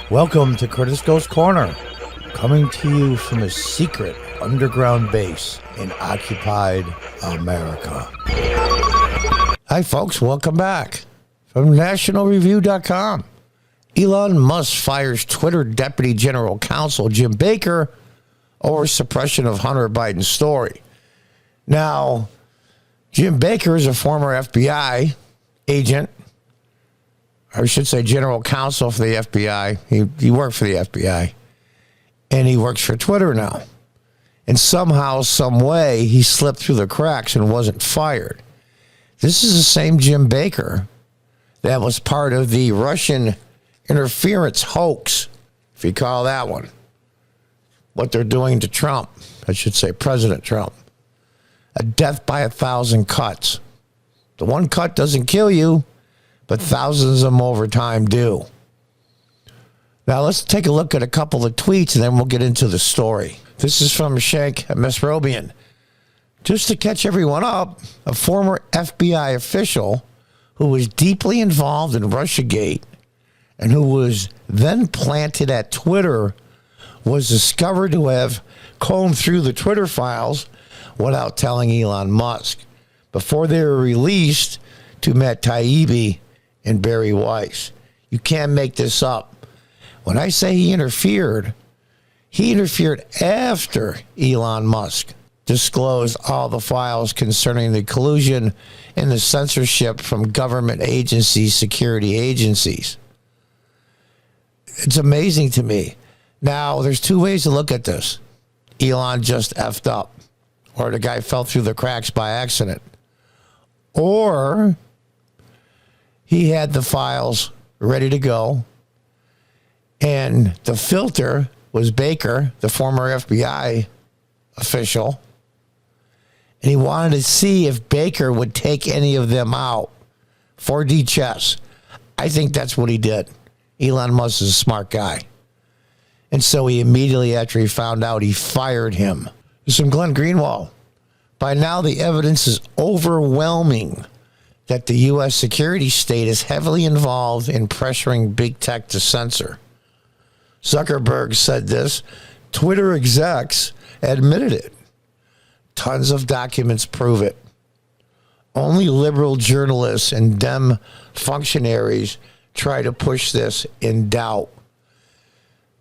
Welcome to Curtis Ghost Corner, coming to you from a secret underground base in occupied America. Hi folks, welcome back. From nationalreview.com, Elon Musk fires Twitter Deputy General Counsel Jim Baker over suppression of Hunter Biden's story. Now, Jim Baker is a former FBI agent, I should say general counsel for the FBI. He worked for the FBI, and he works for Twitter now. And somehow, some way, he slipped through the cracks and wasn't fired. This is the same Jim Baker that was part of the Russian interference hoax, if you call that one. What they're doing to Trump, I should say President Trump. A death by 1,000 cuts. The one cut doesn't kill you, but thousands of them over time do. Now let's take a look at a couple of tweets and then we'll get into the story. This is from Shank Mesrobian. Just to catch everyone up, a former FBI official who was deeply involved in Russiagate and who was then planted at Twitter was discovered to have combed through the Twitter files without telling Elon Musk before they were released to Matt Taibbi and Barry Weiss. You can't make this up. When I say he interfered after Elon Musk disclosed all the files concerning the collusion and the censorship from government agencies, security agencies. It's amazing to me. Now, there's two ways to look at this. Elon just effed up, or the guy fell through the cracks by accident, or he had the files ready to go, and the filter was Baker, the former FBI official, and he wanted to see if Baker would take any of them out. 4D chess. I think that's what he did. Elon Musk is a smart guy. And so he immediately after he found out, he fired him. There's some Glenn Greenwald. By now, the evidence is overwhelming that the U.S. security state is heavily involved in pressuring big tech to censor. Zuckerberg said this. Twitter execs admitted it. Tons of documents prove it. Only liberal journalists and Dem functionaries try to push this in doubt.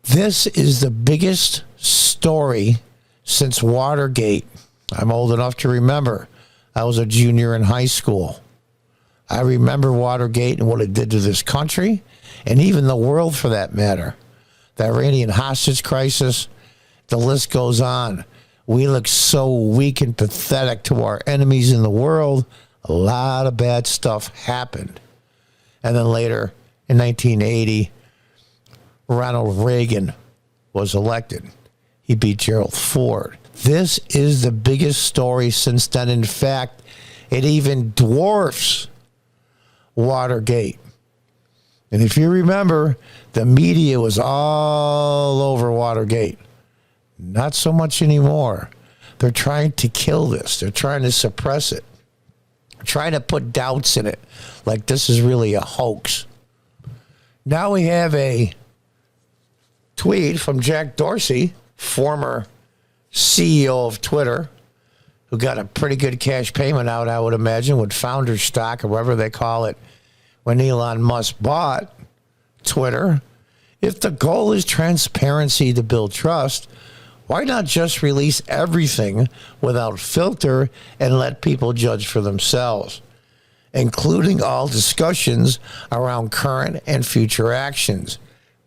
This is the biggest story since Watergate. I'm old enough to remember. I was a junior in high school. I remember Watergate and what it did to this country and even the world for that matter. The Iranian hostage crisis, the list goes on. We look so weak and pathetic to our enemies in the world. A lot of bad stuff happened. And then later in 1980, Ronald Reagan was elected. He beat Gerald Ford. This is the biggest story since then. In fact, it even dwarfs Watergate. And if you remember, the media was all over Watergate. Not so much anymore. They're trying to kill this. They're trying to suppress it. They're trying to put doubts in it, like this is really a hoax. Now we have a tweet from Jack Dorsey, former CEO of Twitter, who got a pretty good cash payment out, I would imagine, with founder stock or whatever they call it, when Elon Musk bought Twitter. If the goal is transparency to build trust, why not just release everything without filter and let people judge for themselves, including all discussions around current and future actions?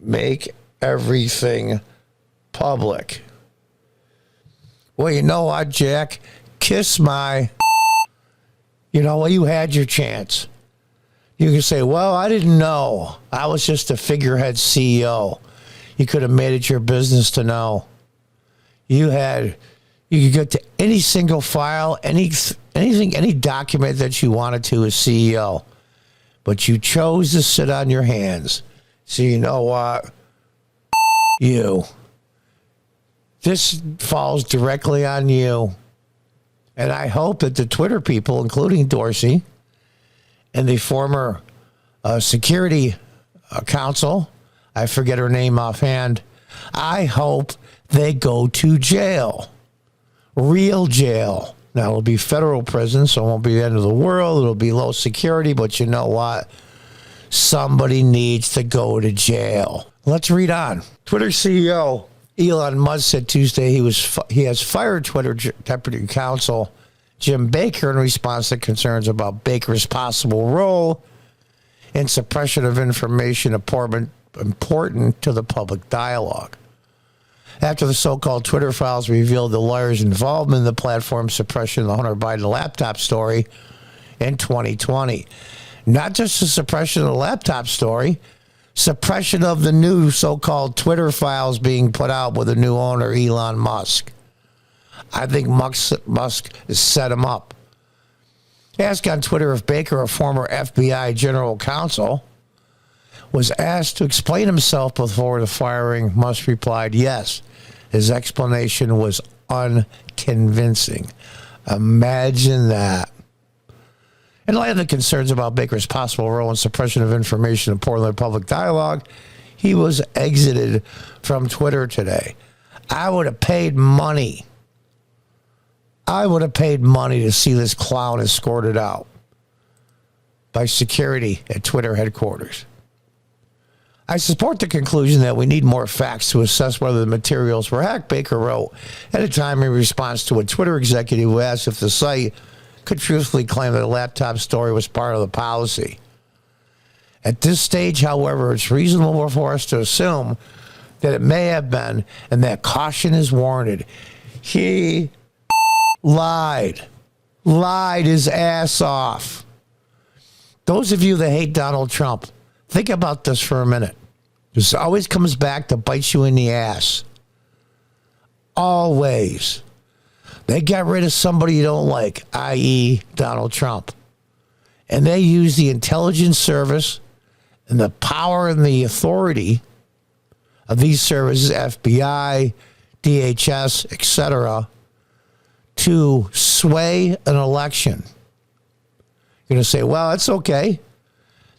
Make everything public. Well, you know what, Jack? Kiss my... You know, you had your chance. You can say, well, I didn't know. I was just a figurehead CEO. You could have made it your business to know. You could get to any single file, anything, any document that you wanted to as CEO. But you chose to sit on your hands. So you know what? You. This falls directly on you. And I hope that the Twitter people, including Dorsey, and the former security counsel, I forget her name offhand. I hope they go to jail. Real jail. Now, it'll be federal prison, so it won't be the end of the world. It'll be low security, but you know what? Somebody needs to go to jail. Let's read on. Twitter CEO Elon Musk said Tuesday he has fired Twitter Deputy Counsel Jim Baker in response to concerns about Baker's possible role in suppression of information important to the public dialogue. After the so-called Twitter files revealed the lawyer's involvement in the platform's suppression of the Hunter Biden laptop story in 2020. Not just the suppression of the laptop story, suppression of the new so-called Twitter files being put out with a new owner, Elon Musk. I think Musk has set him up. Asked on Twitter if Baker, a former FBI general counsel, was asked to explain himself before the firing, Musk replied, yes. His explanation was unconvincing. Imagine that. In light of the concerns about Baker's possible role in suppression of information important to public dialogue, he was exited from Twitter today. I would have paid money. To see this clown escorted out by security at Twitter headquarters. I support the conclusion that we need more facts to assess whether the materials were hacked, Baker wrote at a time in response to a Twitter executive who asked if the site could truthfully claim that the laptop story was part of the policy. At this stage, however, it's reasonable for us to assume that it may have been, and that caution is warranted. He lied his ass off. Those of you that hate Donald Trump, think about this for a minute. This always comes back to bite you in the ass. Always. They got rid of somebody you don't like, i.e. Donald Trump. And they use the intelligence service and the power and the authority of these services, FBI, DHS, etc., to sway an election. You're going to say, well, it's okay.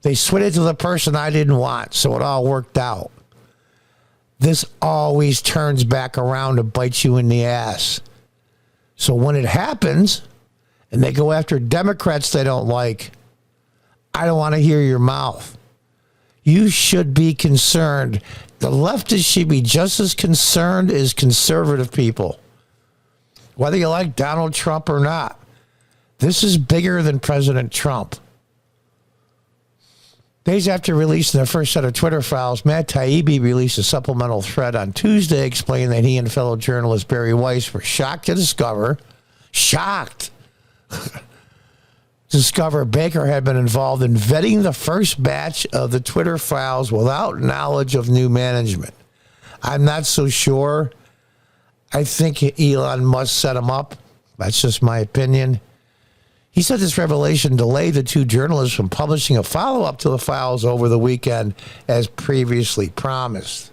They switched it to the person I didn't want, so it all worked out. This always turns back around to bite you in the ass. So when it happens, and they go after Democrats they don't like, I don't want to hear your mouth. You should be concerned. The leftists should be just as concerned as conservative people. Whether you like Donald Trump or not, this is bigger than President Trump. Days after releasing the first set of Twitter files, Matt Taibbi released a supplemental thread on Tuesday explaining that he and fellow journalist Barry Weiss were shocked to discover Baker had been involved in vetting the first batch of the Twitter files without knowledge of new management. I'm not so sure. I think Elon Musk set him up. That's just my opinion. He said this revelation delayed the two journalists from publishing a follow-up to the files over the weekend as previously promised.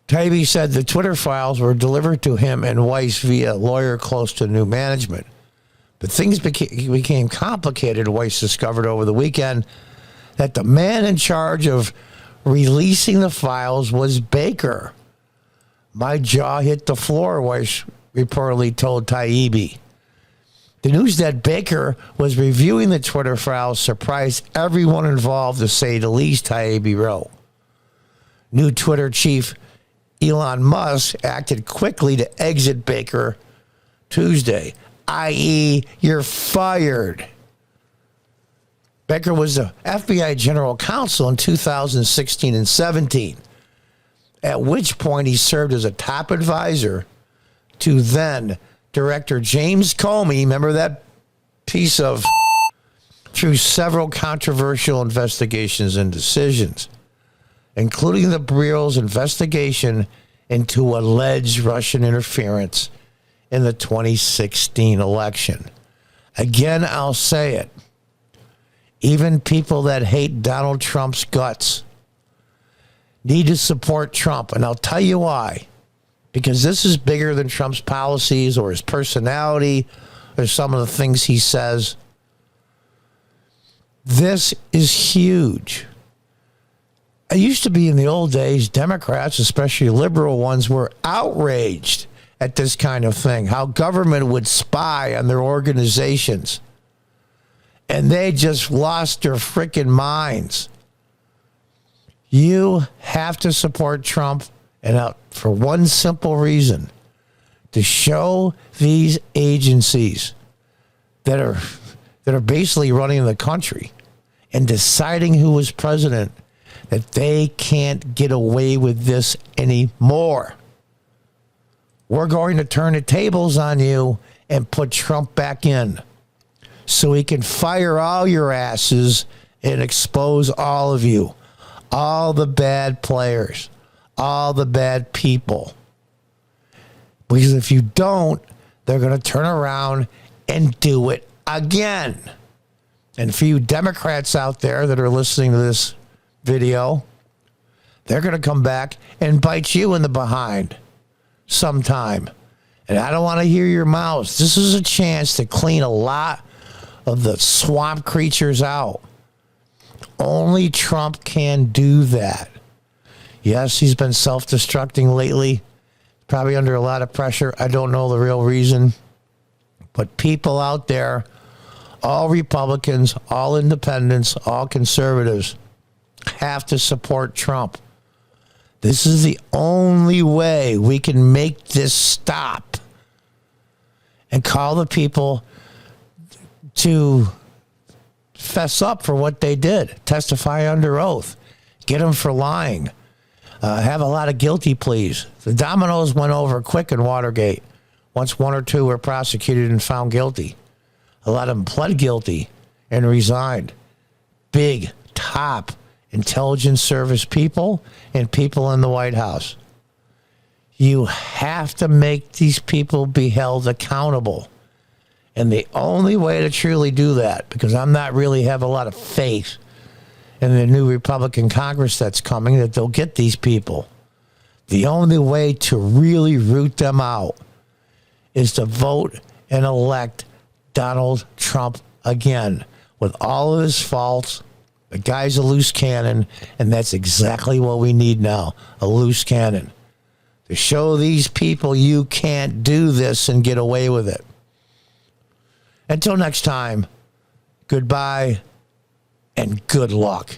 Taibbi said the Twitter files were delivered to him and Weiss via a lawyer close to new management. But things became complicated. Weiss discovered over the weekend that the man in charge of releasing the files was Baker. My jaw hit the floor, Weiss reportedly told Taibbi. The news that Baker was reviewing the Twitter files surprised everyone involved, to say the least, Taibbi wrote. New Twitter chief Elon Musk acted quickly to exit Baker Tuesday, i.e., you're fired. Baker was the FBI general counsel in 2016 and 17, at which point he served as a top advisor to then Director James Comey, remember that piece of, through several controversial investigations and decisions, including the Bureau's investigation into alleged Russian interference in the 2016 election. Again, I'll say it. Even people that hate Donald Trump's guts need to support Trump, and I'll tell you why. Because this is bigger than Trump's policies or his personality or some of the things he says. This is huge. it used to be in the old days, Democrats, especially liberal ones, were outraged at this kind of thing, how government would spy on their organizations. And they just lost their freaking minds. You have to support Trump, and for one simple reason, to show these agencies that are basically running the country and deciding who is president that they can't get away with this anymore. We're going to turn the tables on you and put Trump back in so he can fire all your asses and expose all of you, all the bad players, all the bad people. Because if you don't, they're going to turn around and do it again. And for you Democrats out there that are listening to this video, they're going to come back and bite you in the behind sometime. And I don't want to hear your mouths. This is a chance to clean a lot of the swamp creatures out. Only Trump can do that. Yes, he's been self-destructing lately, probably under a lot of pressure. I don't know the real reason. But people out there, all Republicans, all independents, all conservatives, have to support Trump. This is the only way we can make this stop and call the people to fess up for what they did, testify under oath, get them for lying, have a lot of guilty pleas. The dominoes went over quick in Watergate once one or two were prosecuted and found guilty. A lot of them pled guilty and resigned. Big, top intelligence service people and people in the White House. You have to make these people be held accountable. And the only way to truly do that, because I'm not really have a lot of faith in the new Republican Congress that's coming, that they'll get these people. The only way to really root them out is to vote and elect Donald Trump again. With all of his faults, the guy's a loose cannon, and that's exactly what we need now, a loose cannon. To show these people you can't do this and get away with it. Until next time, goodbye and good luck.